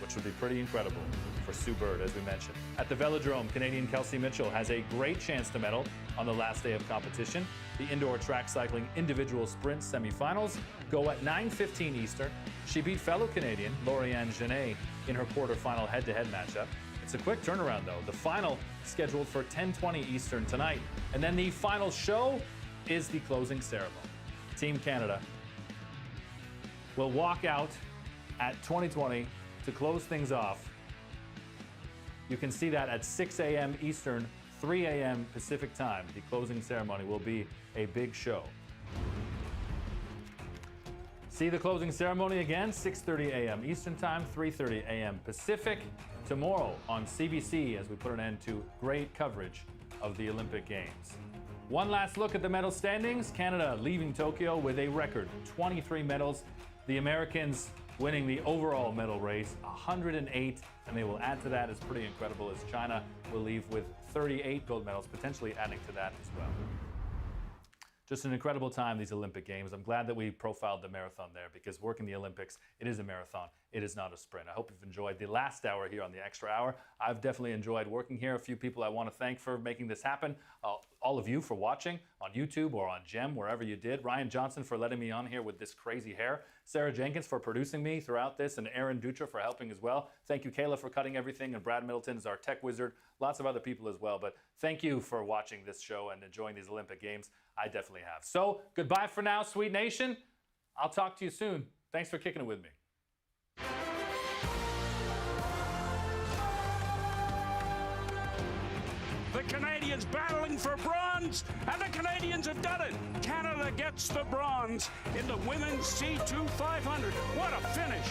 which would be pretty incredible for Sue Bird, as we mentioned. At the Velodrome, Canadian Kelsey Mitchell has a great chance to medal on the last day of competition. The indoor track cycling individual sprint semifinals go at 9:15 Eastern. She beat fellow Canadian Lauriane Genet in her quarterfinal head-to-head matchup. It's a quick turnaround, though. The final scheduled for 10:20 Eastern tonight. And then the final show is the closing ceremony. Team Canada will walk out at 2020 to close things off. You can see that at 6 a.m. Eastern, 3 a.m. Pacific time. The closing ceremony will be a big show. See the closing ceremony again, 6:30 a.m. Eastern time, 3:30 a.m. Pacific. Tomorrow on CBC as we put an end to great coverage of the Olympic Games. One last look at the medal standings. Canada leaving Tokyo with a record 23 medals. The Americans winning the overall medal race, 108, and they will add to that. It's pretty incredible as China will leave with 38 gold medals, potentially adding to that as well. Just an incredible time, these Olympic Games. I'm glad that we profiled the marathon there because working the Olympics, it is a marathon. It is not a sprint. I hope you've enjoyed the last hour here on the Extra Hour. I've definitely enjoyed working here. A few people I want to thank for making this happen. All of you for watching on YouTube or on GEM, wherever you did. Ryan Johnson for letting me on here with this crazy hair. Sarah Jenkins for producing me throughout this, and Aaron Dutra for helping as well. Thank you, Kayla, for cutting everything, and Brad Middleton is our tech wizard. Lots of other people as well, but thank you for watching this show and enjoying these Olympic Games. I definitely have. So, goodbye for now, Sweet Nation. I'll talk to you soon. Thanks for kicking it with me.
The
Canadians battling for bronze, and the Canadians have done it. Canada gets the bronze in the women's C2 500. What a finish.